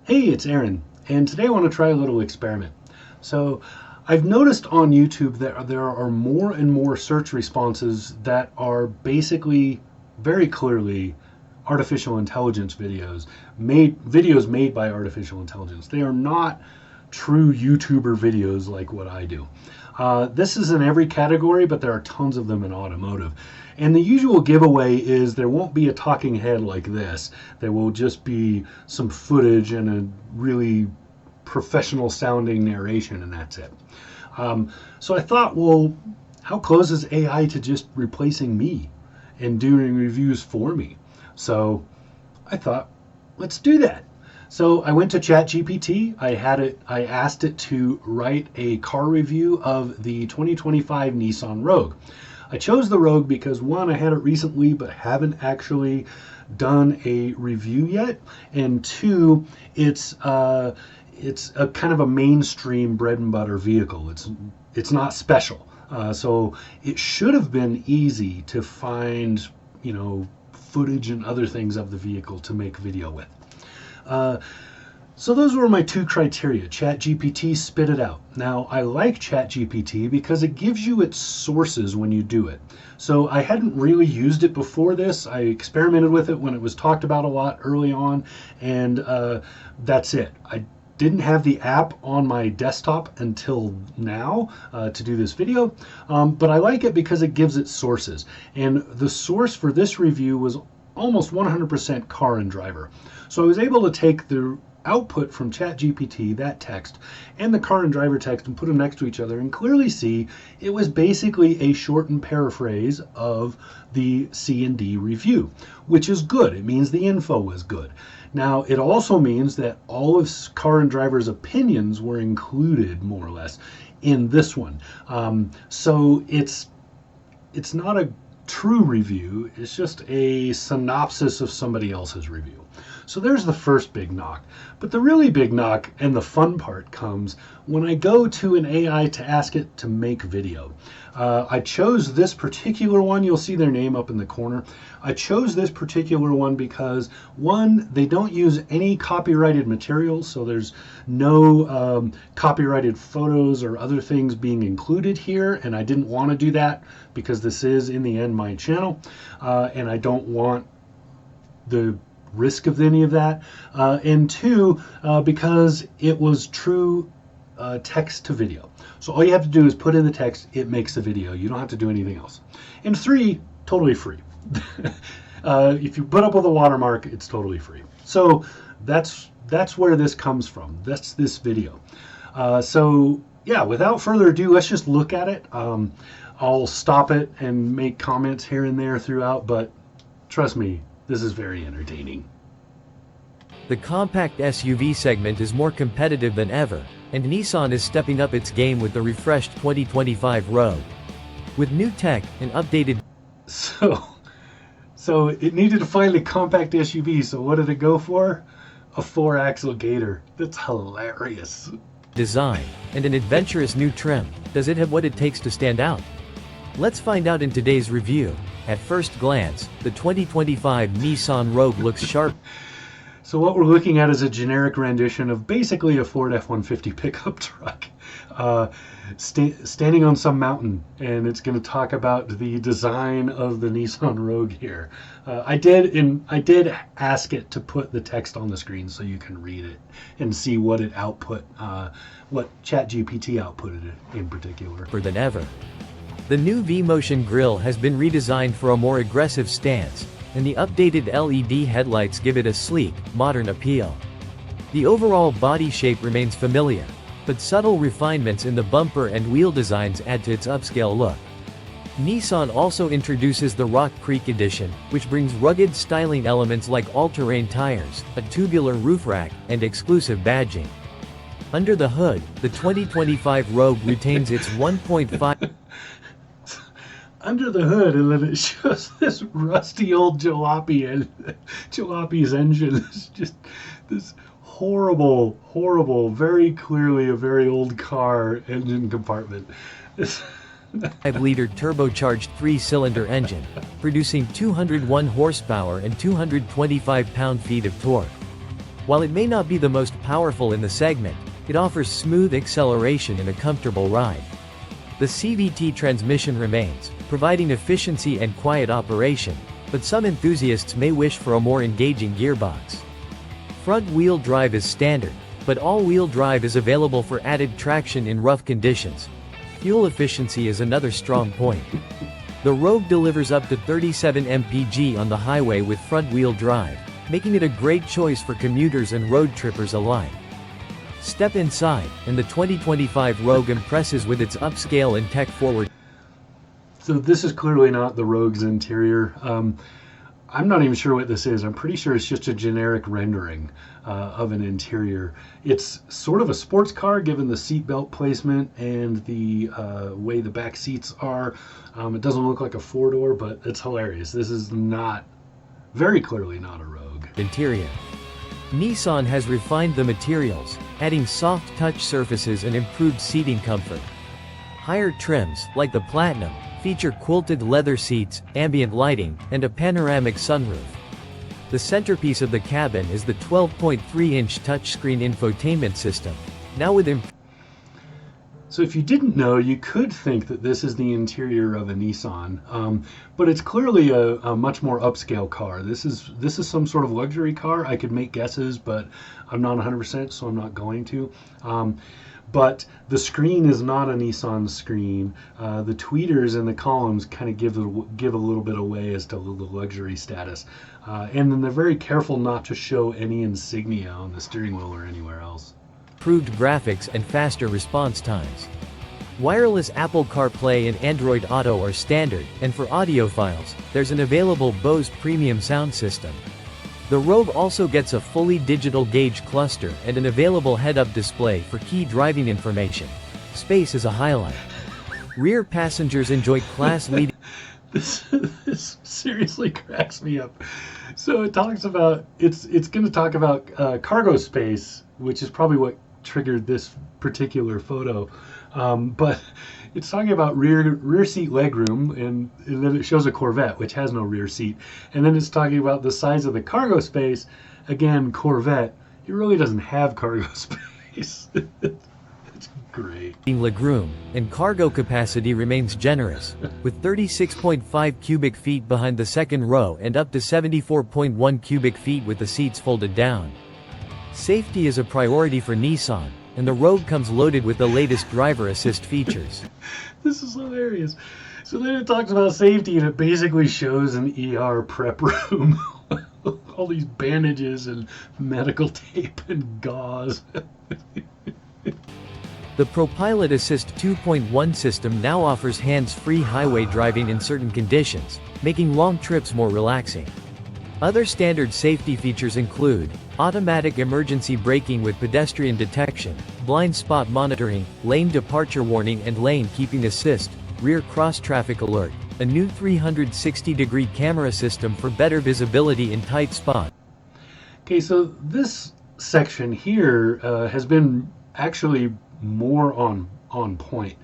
Hey, it's Aaron, and today I want to try a little experiment. So, I've noticed on YouTube that there are more and more search responses that are basically, very clearly, artificial intelligence videos made by artificial intelligence. They are not true YouTuber videos like what I do. This is in every category, but there are tons of them in automotive. And the usual giveaway is there won't be a talking head like this. There will just be some footage and a really professional sounding narration, and that's it. So I thought, well, how close is AI to just replacing me and doing reviews for me? So I thought, let's do that. So I went to ChatGPT. I asked it to write a car review of the 2025 Nissan Rogue. I chose the Rogue because one, I had it recently but haven't actually done a review yet, and two, it's a kind of a mainstream bread and butter vehicle. It's not special, so it should have been easy to find, footage and other things of the vehicle to make video with. So those were my two criteria. ChatGPT spit it out. Now, I like ChatGPT because it gives you its sources when you do it. So I hadn't really used it before this. I experimented with it when it was talked about a lot early on, and that's it. I didn't have the app on my desktop until now to do this video, but I like it because it gives it sources. And the source for this review was almost 100% car and driver. So I was able to take the output from ChatGPT, that text, and the car and driver text and put them next to each other and clearly see it was basically a shortened paraphrase of the C&D review, which is good. It means the info was good. Now, it also means that all of car and driver's opinions were included, more or less, in this one. So it's not a true review, it's just a synopsis of somebody else's review. So there's the first big knock. But the really big knock and the fun part comes when I go to an AI to ask it to make video. I chose this particular one. You'll see their name up in the corner. I chose this particular one because, one, they don't use any copyrighted materials, so there's no copyrighted photos or other things being included here, and I didn't want to do that because this is, in the end, my channel, and I don't want the risk of any of that. And two, because it was true text to video. So all you have to do is put in the text, it makes the video. You don't have to do anything else. And three, totally free. If you put up with a watermark, it's totally free. So that's where this comes from. That's this video. So yeah, without further ado, let's just look at it. I'll stop it and make comments here and there throughout, but trust me, this is very entertaining. The compact SUV segment is more competitive than ever, and Nissan is stepping up its game with the refreshed 2025 Rogue. With new tech and updated... So it needed to find a compact SUV, so what did it go for? A 4-axle Gator. That's hilarious. ...design, and an adventurous new trim. Does it have what it takes to stand out? Let's find out in today's review. At first glance, the 2025 Nissan Rogue looks sharp. So what we're looking at is a generic rendition of basically a Ford F-150 pickup truck standing on some mountain, and it's going to talk about the design of the Nissan Rogue here. I did ask it to put the text on the screen so you can read it and see what it output, what ChatGPT outputted it in particular. Than ever. The new V-Motion grille has been redesigned for a more aggressive stance, and the updated LED headlights give it a sleek, modern appeal. The overall body shape remains familiar, but subtle refinements in the bumper and wheel designs add to its upscale look. Nissan also introduces the Rock Creek Edition, which brings rugged styling elements like all-terrain tires, a tubular roof rack, and exclusive badging. Under the hood, the 2025 Rogue retains its 1.5 under the hood, and then it shows this rusty old jalape's engine. It's just this horrible, very clearly a very old car engine compartment. 5-liter turbocharged 3-cylinder engine, producing 201 horsepower and 225 pound-feet of torque. While it may not be the most powerful in the segment, it offers smooth acceleration and a comfortable ride. The CVT transmission remains, providing efficiency and quiet operation, but some enthusiasts may wish for a more engaging gearbox. Front-wheel drive is standard, but all-wheel drive is available for added traction in rough conditions. Fuel efficiency is another strong point. The Rogue delivers up to 37 mpg on the highway with front-wheel drive, making it a great choice for commuters and road trippers alike. Step inside, and the 2025 Rogue impresses with its upscale and tech-forward. So this is clearly not the Rogue's interior. I'm not even sure what this is. I'm pretty sure it's just a generic rendering of an interior. It's sort of a sports car given the seatbelt placement and the way the back seats are. It doesn't look like a four-door, but it's hilarious. This is very clearly not a Rogue. Interior. Nissan has refined the materials, adding soft touch surfaces and improved seating comfort. Higher trims, like the Platinum, feature quilted leather seats, ambient lighting, and a panoramic sunroof. The centerpiece of the cabin is the 12.3-inch touchscreen infotainment system, now with So if you didn't know, you could think that this is the interior of a Nissan, but it's clearly a much more upscale car. This is some sort of luxury car. I could make guesses, but I'm not 100%, so I'm not going to. But the screen is not a Nissan screen. The tweeters and the columns kind of give a little bit away as to the luxury status. And then they're very careful not to show any insignia on the steering wheel or anywhere else. improved graphics and faster response times. Wireless Apple CarPlay and Android Auto are standard, and for audiophiles, there's an available Bose premium sound system. The Rogue also gets a fully digital gauge cluster and an available head-up display for key driving information. Space is a highlight. Rear passengers enjoy class-leading. This seriously cracks me up. So it talks about it's going to talk about cargo space, which is probably what triggered this particular photo. But it's talking about rear seat legroom, and then it shows a Corvette, which has no rear seat. And then it's talking about the size of the cargo space. Again, Corvette. It really doesn't have cargo space. It's great. Legroom, and cargo capacity remains generous, with 36.5 cubic feet behind the second row and up to 74.1 cubic feet with the seats folded down. Safety is a priority for Nissan, and the Rogue comes loaded with the latest driver assist features. This is hilarious. So then it talks about safety, and it basically shows an ER prep room. All these bandages and medical tape and gauze. The ProPilot Assist 2.1 system now offers hands-free highway driving in certain conditions, making long trips more relaxing. Other standard safety features include automatic emergency braking with pedestrian detection, blind spot monitoring, lane departure warning and lane keeping assist, rear cross-traffic alert, a new 360-degree camera system for better visibility in tight spots. Okay, so this section here has been actually more on point.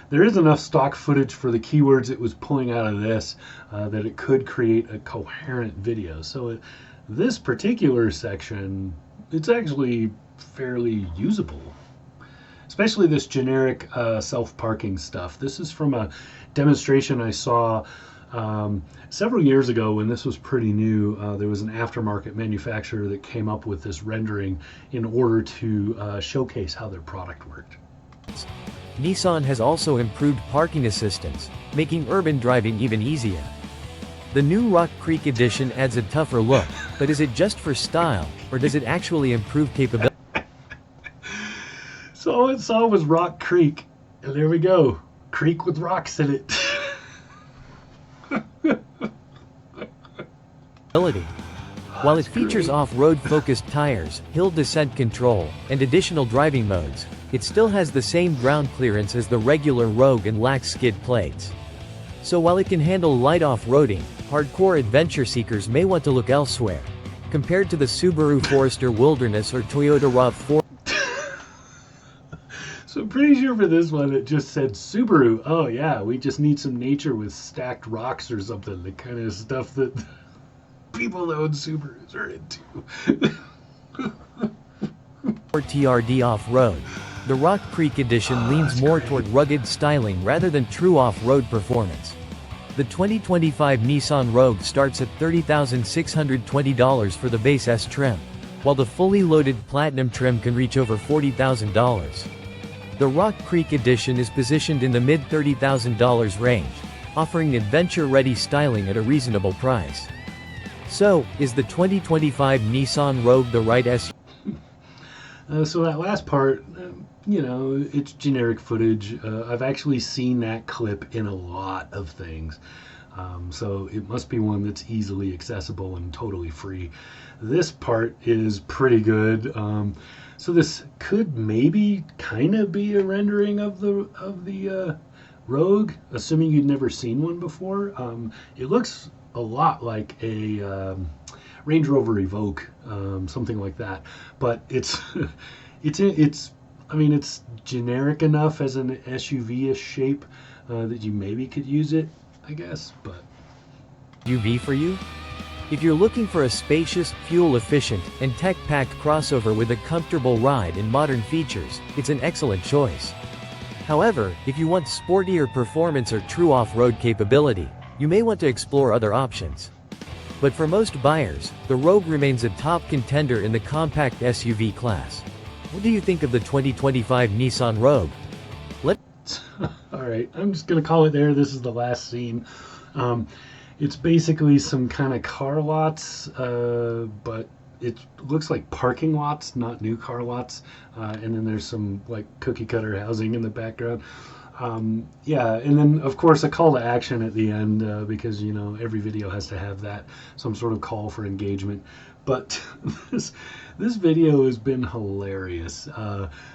There is enough stock footage for the keywords it was pulling out of this that it could create a coherent video. So this particular section, it's actually fairly usable, especially this generic self-parking stuff. This is from a demonstration I saw several years ago when this was pretty new. There was an aftermarket manufacturer that came up with this rendering in order to showcase how their product worked. Nissan has also improved parking assistance, making urban driving even easier. The new Rock Creek edition adds a tougher look, but is it just for style, or does it actually improve capability? So all it saw was Rock Creek, and there we go. Creek with rocks in it. While it features off-road focused tires, hill descent control, and additional driving modes, it still has the same ground clearance as the regular Rogue and lacks skid plates. So while it can handle light off-roading, hardcore adventure seekers may want to look elsewhere. Compared to the Subaru Forester Wilderness or Toyota RAV4. So I'm pretty sure for this one it just said Subaru. Oh yeah, we just need some nature with stacked rocks or something. The kind of stuff that people that own Subarus are into. Or TRD off-road. The Rock Creek Edition leans that's more great. toward rugged styling rather than true off-road performance. The 2025 Nissan Rogue starts at $30,620 for the base S trim, while the fully loaded Platinum trim can reach over $40,000. The Rock Creek Edition is positioned in the mid-$30,000 range, offering adventure-ready styling at a reasonable price. So, is the 2025 Nissan Rogue the right SUV? So that last part, it's generic footage. I've actually seen that clip in a lot of things. So it must be one that's easily accessible and totally free. This part is pretty good. So this could maybe kind of be a rendering of the Rogue, assuming you'd never seen one before. It looks a lot like a Range Rover Evoque, something like that. But it's it's generic enough as an SUV-ish shape that you maybe could use it, I guess. But SUV for you? If you're looking for a spacious, fuel-efficient, and tech-packed crossover with a comfortable ride and modern features, it's an excellent choice. However, if you want sportier performance or true off-road capability, you may want to explore other options. But for most buyers, the Rogue remains a top contender in the compact SUV class. What do you think of the 2025 Nissan Rogue? all right, I'm just gonna call it there. This is the last scene. It's basically some kind of car lots, but it looks like parking lots, not new car lots. And then there's some like cookie cutter housing in the background. Yeah, and then of course a call to action at the end, because every video has to have that, some sort of call for engagement. But this video has been hilarious.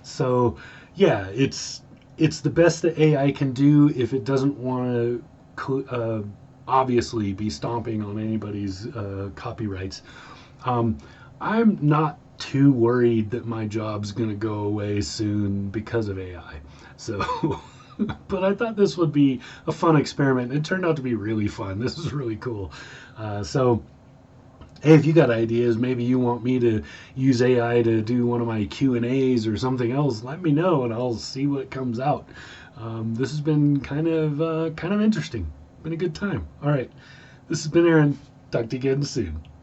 So yeah, it's the best that AI can do if it doesn't want to obviously be stomping on anybody's copyrights. I'm not too worried that my job's going to go away soon because of AI. So, but I thought this would be a fun experiment. It turned out to be really fun. This is really cool. So, hey, if you got ideas, maybe you want me to use AI to do one of my Q&As or something else, let me know and I'll see what comes out. This has been kind of interesting. Been a good time. All right. This has been Aaron. Talk to you again soon.